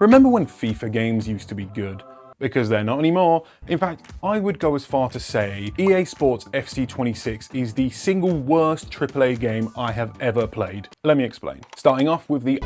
Remember when FIFA games used to be good? Because they're not anymore. In fact, I would go as far to say EA Sports FC26 is the single worst AAA game I have ever played. Let me explain. Starting off with the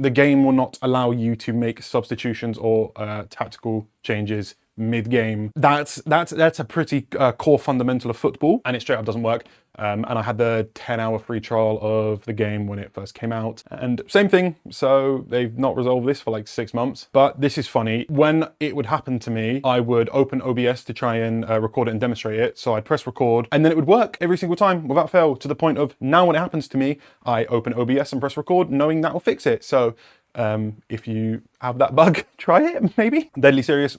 game will not allow you to make substitutions or tactical changes mid-game. That's a pretty core fundamental of football, and it straight up doesn't work. And I had the 10-hour free trial of the game when it first came out, and same thing. So they've not resolved this for like 6 months. But this is funny. When it would happen to me, I would open OBS to try and record it and demonstrate it. So I'd press record, and then it would work every single time without fail, to the point of now when it happens to me, I open OBS and press record, knowing that will fix it. So if you have that bug, try it, maybe. Deadly serious.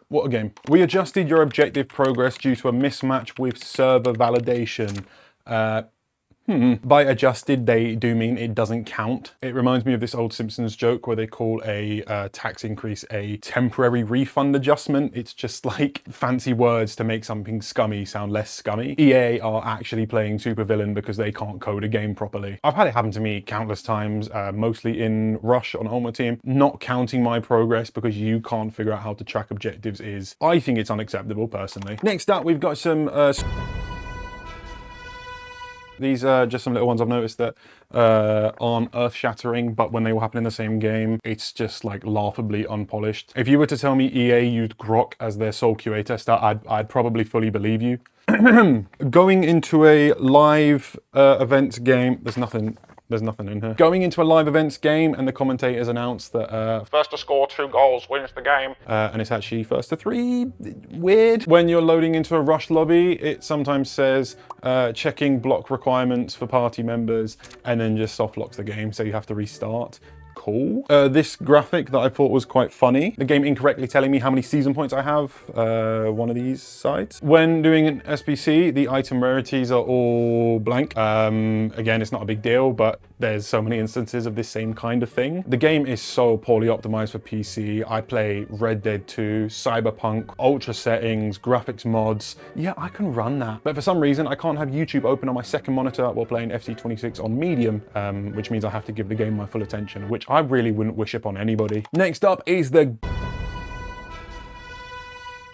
What a game. We adjusted your objective progress due to a mismatch with server validation. By adjusted, they do mean it doesn't count. It reminds me of this old Simpsons joke where they call a tax increase a temporary refund adjustment. It's just like fancy words to make something scummy sound less scummy. EA are actually playing supervillain because they can't code a game properly. I've had it happen to me countless times, mostly in Rush on Ultimate Team. Not counting my progress because you can't figure out how to track objectives is, I think it's unacceptable personally. Next up, we've got some these are just some little ones I've noticed that aren't earth-shattering, but when they all happen in the same game, it's just like laughably unpolished. If you were to tell me EA used Grok as their sole QA tester, I'd probably fully believe you. Going into a live events game, there's nothing in here. Going into a live events game and the commentators announce that first to score 2 goals wins the game. And it's actually first to 3. Weird. When you're loading into a Rush lobby, it sometimes says checking block requirements for party members and then just soft locks the game, so you have to restart. Cool. This graphic that I thought was quite funny. The game incorrectly telling me how many season points I have. One of these sides. When doing an SBC, the item rarities are all blank. Again, it's not a big deal, but there's so many instances of this same kind of thing. The game is so poorly optimized for PC. I play Red Dead 2, Cyberpunk, ultra settings, graphics mods. Yeah, I can run that. But for some reason, I can't have YouTube open on my second monitor while playing FC26 on medium, which means I have to give the game my full attention, which I really wouldn't wish upon anybody. Next up is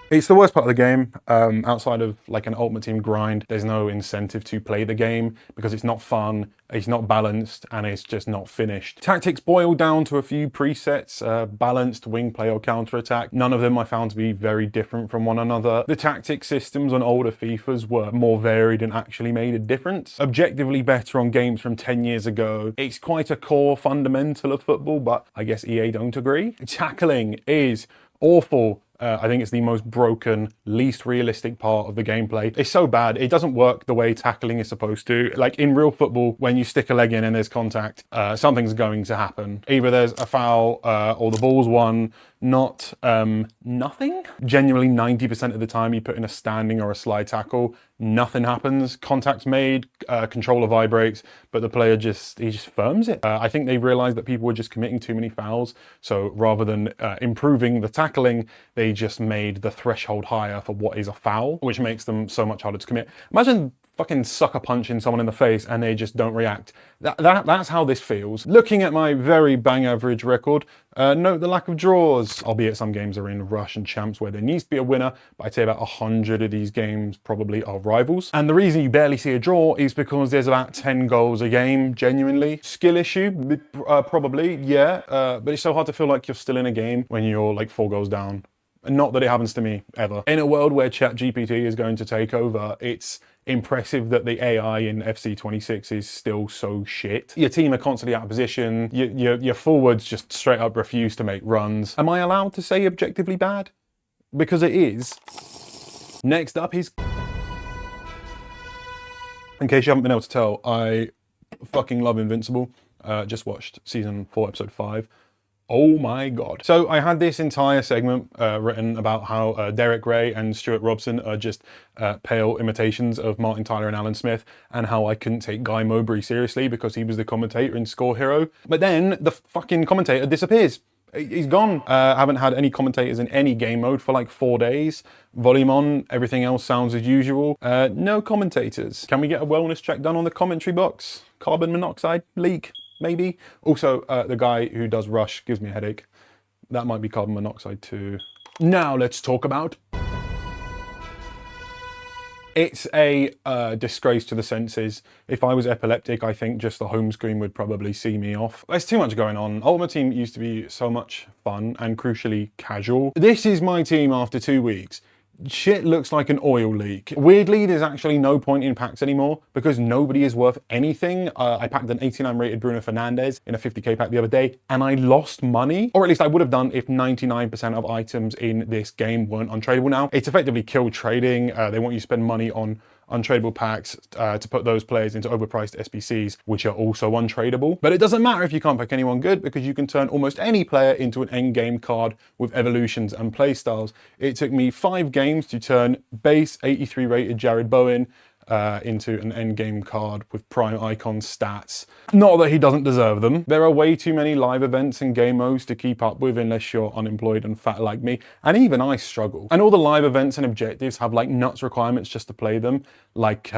It's the worst part of the game. Outside of like an Ultimate Team grind, there's no incentive to play the game because it's not fun, it's not balanced, and it's just not finished. Tactics boil down to a few presets, balanced wing play or counter-attack. None of them I found to be very different from one another. The tactic systems on older FIFAs were more varied and actually made a difference. Objectively better on games from 10 years ago. It's quite a core fundamental of football, but I guess EA don't agree. Tackling is awful. I think it's the most broken, least realistic part of the gameplay. It's so bad, it doesn't work the way tackling is supposed to. Like in real football, when you stick a leg in and there's contact, something's going to happen. Either there's a foul or the ball's won, not nothing. Genuinely 90% of the time you put in a standing or a slide tackle, nothing happens. Contact's made, controller vibrates, but the player he just firms it. I think they realized that people were just committing too many fouls, so rather than improving the tackling, they just made the threshold higher for what is a foul, which makes them so much harder to commit. Imagine fucking sucker punching someone in the face and they just don't react. That's how this feels. Looking at my very bang average record, note the lack of draws, albeit some games are in Rush and Champs where there needs to be a winner, but I'd say about 100 of these games probably are rivals. And the reason you barely see a draw is because there's about 10 goals a game, genuinely. Skill issue, probably, yeah, but it's so hard to feel like you're still in a game when you're like 4 goals down. Not that it happens to me, ever. In a world where ChatGPT is going to take over, it's impressive that the AI in FC26 is still so shit. Your team are constantly out of position, your forwards just straight up refuse to make runs. Am I allowed to say objectively bad? Because it is. Next up is... In case you haven't been able to tell, I fucking love Invincible. Just watched season 4, episode 5. Oh my God. So I had this entire segment written about how Derek Ray and Stuart Robson are just pale imitations of Martin Tyler and Alan Smith, and how I couldn't take Guy Mowbray seriously because he was the commentator in Score Hero. But then the fucking commentator disappears. He's gone. I haven't had any commentators in any game mode for like 4 days. Volume on, everything else sounds as usual. No commentators. Can we get a wellness check done on the commentary box? Carbon monoxide leak. maybe. Also, the guy who does Rush gives me a headache. That might be carbon monoxide too. Now let's talk about... It's a disgrace to the senses. If I was epileptic, I think just the home screen would probably see me off. There's too much going on. Ultimate Team used to be so much fun and crucially casual. This is my team after 2 weeks. Shit looks like an oil leak. Weirdly, there's actually no point in packs anymore because nobody is worth anything. I packed an 89 rated Bruno Fernandes in a 50k pack the other day and I lost money, or at least I would have done if 99% of items in this game weren't untradeable now. It's effectively killed trading. They want you to spend money on untradeable packs to put those players into overpriced SBCs, which are also untradeable. But it doesn't matter if you can't pick anyone good because you can turn almost any player into an endgame card with evolutions and playstyles. It took me 5 games to turn base 83 rated Jared Bowen into an endgame card with prime icon stats. Not that he doesn't deserve them. There are way too many live events and game modes to keep up with unless you're unemployed and fat like me, and even I struggle. And all the live events and objectives have like nuts requirements just to play them, like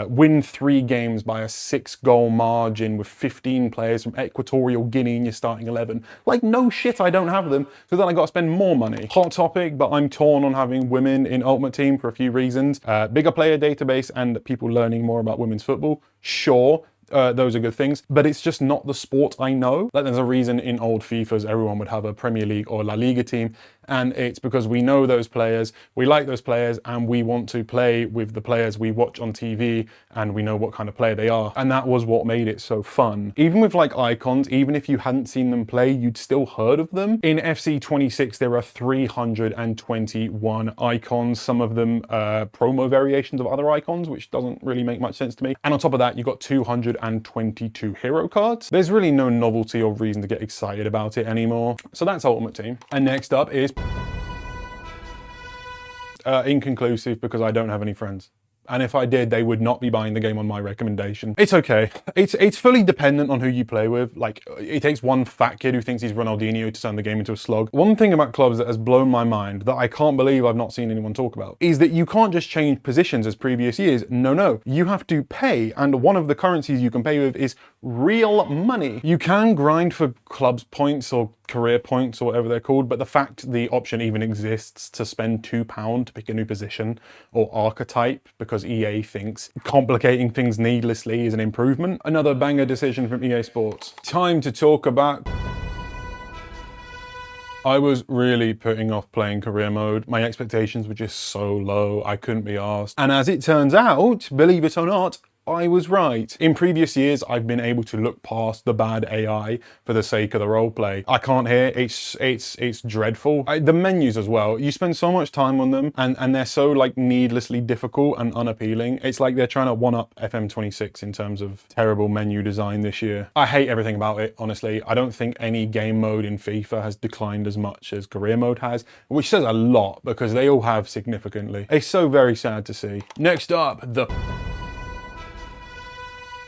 win 3 games by a 6-goal margin with 15 players from Equatorial Guinea in your starting 11. Like, no shit, I don't have them, so then I gotta spend more money. Hot topic, but I'm torn on having women in Ultimate Team for a few reasons. Bigger player database and people learning more about women's football, sure. Those are good things, but it's just not the sport I know. Like, there's a reason in old FIFAs everyone would have a Premier League or La Liga team, and it's because we know those players, we like those players, and we want to play with the players we watch on TV, and we know what kind of player they are. And that was what made it so fun. Even with like icons, even if you hadn't seen them play, you'd still heard of them. In FC26, there are 321 icons, some of them promo variations of other icons, which doesn't really make much sense to me. And on top of that, you've got 222 hero cards. There's really no novelty or reason to get excited about it anymore. So that's Ultimate Team. And next up is inconclusive because I don't have any friends. And if I did, they would not be buying the game on my recommendation. It's okay. It's fully dependent on who you play with. Like, it takes one fat kid who thinks he's Ronaldinho to turn the game into a slog. One thing about clubs that has blown my mind that I can't believe I've not seen anyone talk about is that you can't just change positions as previous years. No. You have to pay, and one of the currencies you can pay with is real money. You can grind for clubs points or career points or whatever they're called, but the fact the option even exists to spend £2 to pick a new position or archetype because EA thinks complicating things needlessly is an improvement. Another banger decision from EA Sports. Time to talk about... I was really putting off playing career mode. My expectations were just so low, I couldn't be arsed. And as it turns out, believe it or not, I was right. In previous years, I've been able to look past the bad AI for the sake of the roleplay. I can't hear, it's dreadful. The menus as well, you spend so much time on them and they're so like needlessly difficult and unappealing. It's like they're trying to one-up FM26 in terms of terrible menu design this year. I hate everything about it, honestly. I don't think any game mode in FIFA has declined as much as career mode has, which says a lot because they all have significantly. It's so very sad to see. Next up,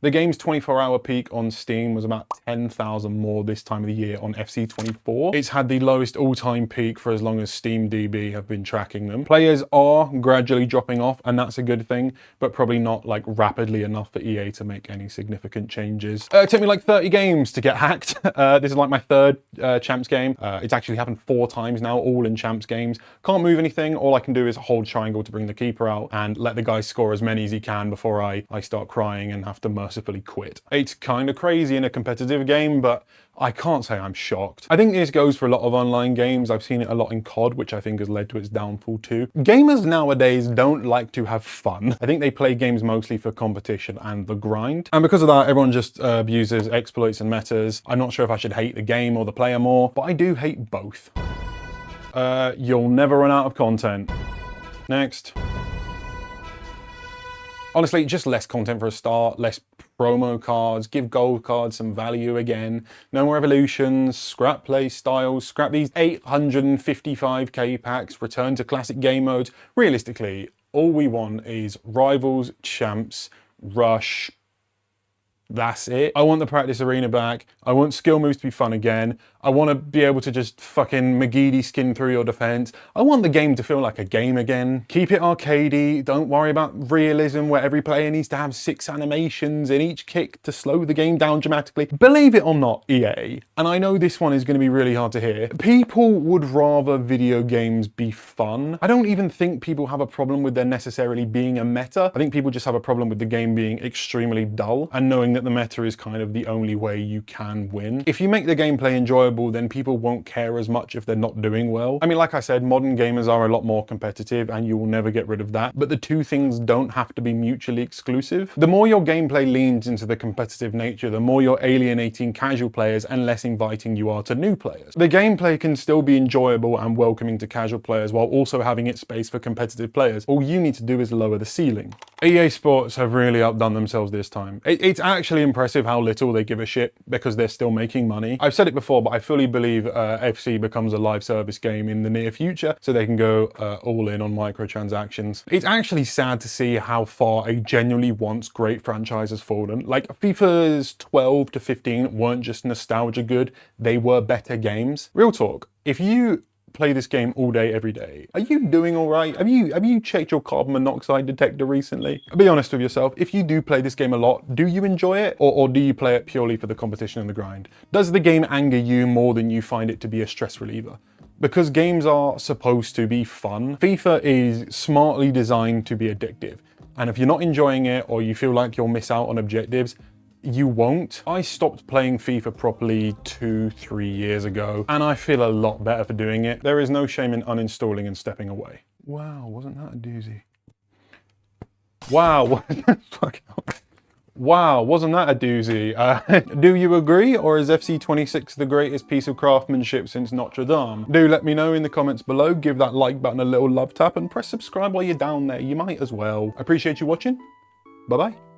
the game's 24-hour peak on Steam was about 10,000 more this time of the year on FC24. It's had the lowest all-time peak for as long as SteamDB have been tracking them. Players are gradually dropping off, and that's a good thing, but probably not like rapidly enough for EA to make any significant changes. It took me like 30 games to get hacked. This is like my 3rd Champs game. It's actually happened 4 times now, all in Champs games. Can't move anything. All I can do is hold triangle to bring the keeper out and let the guy score as many as he can before I start crying and have to mercifully quit. It's kind of crazy in a competitive game, but I can't say I'm shocked. I think this goes for a lot of online games. I've seen it a lot in COD, which I think has led to its downfall too. Gamers nowadays don't like to have fun. I think they play games mostly for competition and the grind. And because of that, everyone just abuses exploits and metas. I'm not sure if I should hate the game or the player more, but I do hate both. You'll never run out of content. Next. Honestly, just less content for a start, less promo cards, give gold cards some value again, no more evolutions, scrap play styles, scrap these 855k packs, return to classic game modes. Realistically, all we want is Rivals, Champs, Rush, That's it. I want the practice arena back. I want skill moves to be fun again. I want to be able to just fucking McGeady skin through your defense. I want the game to feel like a game again. Keep it arcadey. Don't worry about realism where every player needs to have 6 animations in each kick to slow the game down dramatically. Believe it or not, EA, and I know this one is going to be really hard to hear, people would rather video games be fun. I don't even think people have a problem with there necessarily being a meta. I think people just have a problem with the game being extremely dull and knowing that the meta is kind of the only way you can win. If you make the gameplay enjoyable, then people won't care as much if they're not doing well. I mean, like I said, modern gamers are a lot more competitive and you will never get rid of that, but the two things don't have to be mutually exclusive. The more your gameplay leans into the competitive nature, the more you're alienating casual players and less inviting you are to new players. The gameplay can still be enjoyable and welcoming to casual players while also having its space for competitive players. All you need to do is lower the ceiling. EA Sports have really outdone themselves this time. It's actually impressive how little they give a shit because they're still making money. I've said it before, but I fully believe FC becomes a live service game in the near future, so they can go all in on microtransactions. It's actually sad to see how far a genuinely once great franchise has fallen. Like, FIFA's 12 to 15 weren't just nostalgia good, they were better games. Real talk, if you play this game all day, every day, are you doing all right? Have you checked your carbon monoxide detector recently? Be honest with yourself, if you do play this game a lot, do you enjoy it? Or do you play it purely for the competition and the grind? Does the game anger you more than you find it to be a stress reliever? Because games are supposed to be fun, FIFA is smartly designed to be addictive. And if you're not enjoying it or you feel like you'll miss out on objectives, you won't. I stopped playing FIFA properly 2-3 years ago, and I feel a lot better for doing it. There is no shame in uninstalling and stepping away. Wow, wasn't that a doozy? Wow, wow, wasn't that a doozy? Do you agree, or is FC26 the greatest piece of craftsmanship since Notre Dame? Do let me know in the comments below, give that like button a little love tap, and press subscribe while you're down there, you might as well. Appreciate you watching, bye-bye.